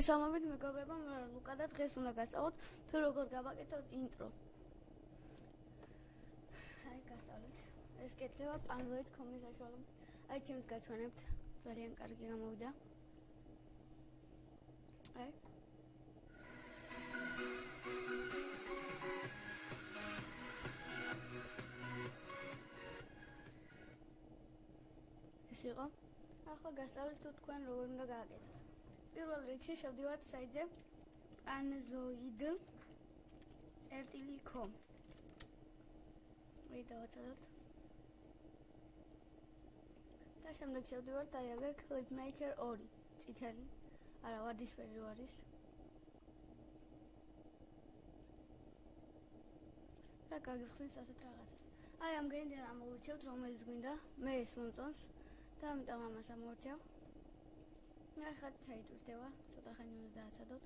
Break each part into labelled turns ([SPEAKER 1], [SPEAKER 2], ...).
[SPEAKER 1] მოგესალმებით მეგობრებო, მე ლუკა და დღეს უნდა გასწავლოთ თუ როგორ გავაკეთოთ ინტრო. აი გასწავლეთ. ეს კეთდება Android.com-ის საშუალებით. აი ჩემს გაჩვენებთ. ძალიან კარგი გამოვიდა. აი. ეს იყო. ახლა გასწავლეთ თუ თქვენ როგორ უნდა გააკეთოთ. პირველ რიგში შევდივართ საიტზე panzoid.com. დავაცადოთ. და შემდეგ შევდივართ აი აგერ clipmaker 2 წითელი. არა, ვარდისფერი რო არის. და გაგიხსნის ასეთ რაღაცას. აი ამ გენიდან ამოვირჩევთ რომელიც გვინდა. მე ეს მომწონს და ამიტომ ამას ამოვირჩევ. ახლა ჩაიტვირთება, ცოტა ხანი უნდა დააცადოთ.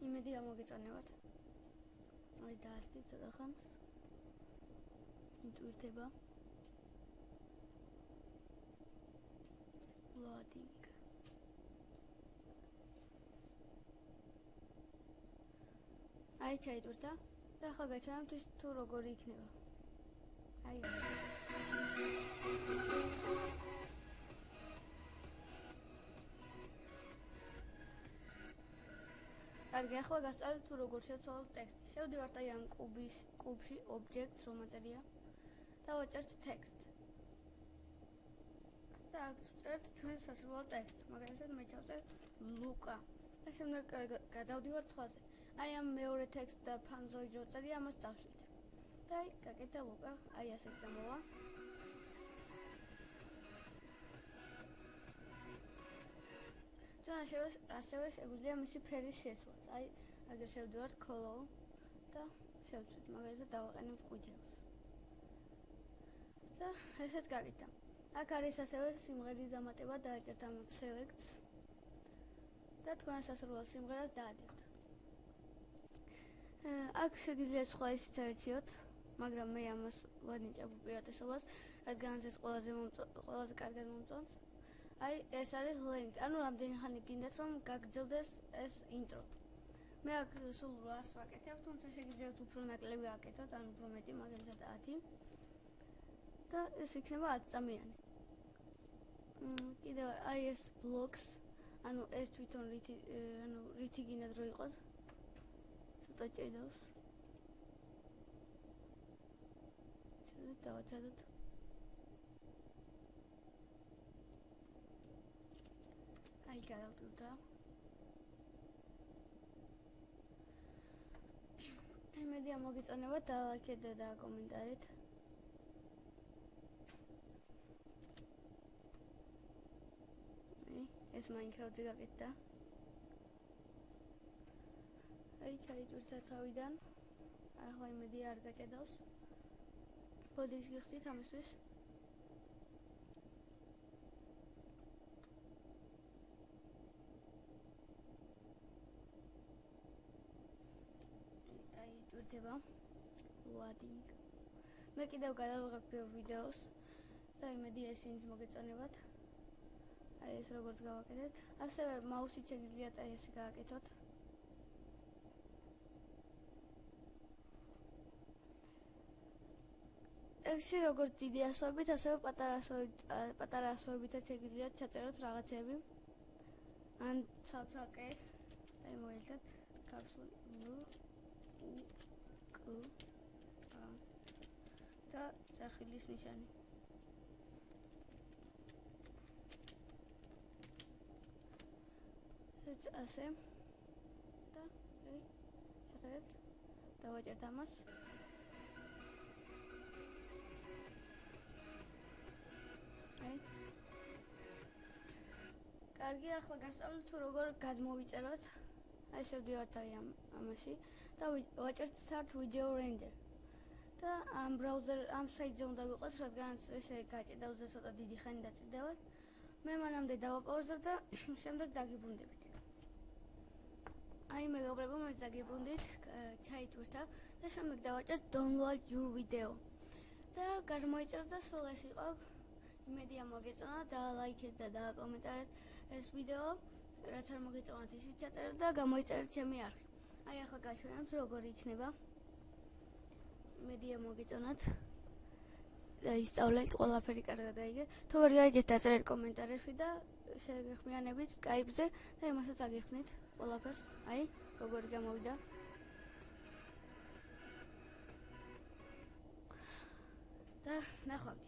[SPEAKER 1] იმედი გამოგეწონებათ. აი დაასწრით ცოტა ხანს. იტვირთება. loading. აი ჩაიტვირთა და ახლა გაჩვენებთ ის თუ როგორი იქნება. აი კარგი, ახლა გასწავლეთ თუ როგორ შევცვალოთ ტექსტი. შევდივართ აი ამ კუბში objects რომ აწერია და ვაჭერთ text. და აქ ვწერთ ჩვენ სასურველ ტექსტს. მაგალითად მე ჩავწერ ლუკა. და შემდეგ გადავდივართ სხვაზე. აი ამ მეორე ტექსტ და Panzoid რო წერია ამას წავშლით. და აი გაკეთდა ლუკა. აი ასეთ გამოვა. ასევე შეგვიძლია მისი ფერის შესვლაც. აი აგერ შევდივართ color და შევცვით, მაგალითად დავაყენებ ყვითელს. და ესეც გაკეთდა. აქ არის ასევე სიმღერის დამატება, დააჭერთ ამ selects და თქვენ სასურველ სიმღერას დაადებთ. აქ შეგიძლიათ სხვა ისიც არჩიოთ, მაგრამ მე ამას ვანიჭებ უპირატესობას, რადგანაც ეს ყველაზე კარგად მომწონს. აი ეს არის length, ანუ რამდენი ხანი გინდათ რომ გაგრძელდეს ეს ინტრო. მე აქ სულ 800 ვაკეთებ, თუმცა შეგიძლიათ უფრო ნაკლები გააკეთოთ, ან უფრო მეტი, მაგალითად 10. და ეს იქნება 10 წამიანი. კიდევ აი ეს blocks, ანუ ეს თვითონ რითი გინდათ რომ იყოს. ცოტა ჭედავს. შევდივართ დავაცადოთ. აი გადავდივდა. იმედი ამოგეწონებათ და ლაიქეთ და დაკომენტარეთ. ეს Minecraft-ზე გაკეთდა. აი ჩაიტვირთა თავიდან. ახლა იმედი არ გაჭედავს. ბოდის გიხსნით ამისთვის. იტვირთება loading. მე კიდევ გადავიღებ ბევრ ვიდეოს და იმედი ესენიც მოგეწონებათ. აი ეს როგორც გავაკეთეთ. ასევე მაუსით შეგიძლიათ აი ესე გააკეთოთ. ტექსტი როგორც დიდი ასოებით, ასევე პატარა ასოებითაც შეგიძლიათ ჩაწეროთ რაღაცები. ან ცალ-ცალკე. აი მოელთათ caps და სახლის ნიშანი. ეს ასე და აი შეხედეთ დავაჭერთ ამას. აი კარგი, ახლა გასწავლეთ თუ როგორ გადმოვიწეროთ. აი შევდივართ აი ამაში და ვაჭერთ start video render. და ამ საიტზე უნდა ვიყოთ, რადგანაც ესე გაჭედავს და ცოტა დიდი ხანი დაჭირდებათ. მე მანამდე დავაპაუზებ და შემდეგ დაგიბრუნდებით. აი მეგობრებო, მე დაგიბრუნდით, ჩაიტვირთა და შემდეგ დავაჭერთ download your video. და გამოიწეროთ და სულ ეს იყო. იმედია მოგეწონა და ლაიქეთ და დაკომენტარეთ. ეს ვიდეო, რაც არ მოგეწონათ ისიც ჩაწერეთ და გამოიწერეთ ჩემი არხი. აი ახლა გაჩვენებთ როგორი იქნება. მედია მოგეწონათ. და ისწავლეთ ყველაფერი კარგად აიგეთ. თუ ვერ გაიგეთ დაწერეთ კომენტარებში და შეგეხმიანებით Skype-ზე და იმასაც აგიხსნით ყველაფერს. აი, როგორი გამოვიდა. და ნახვამდის.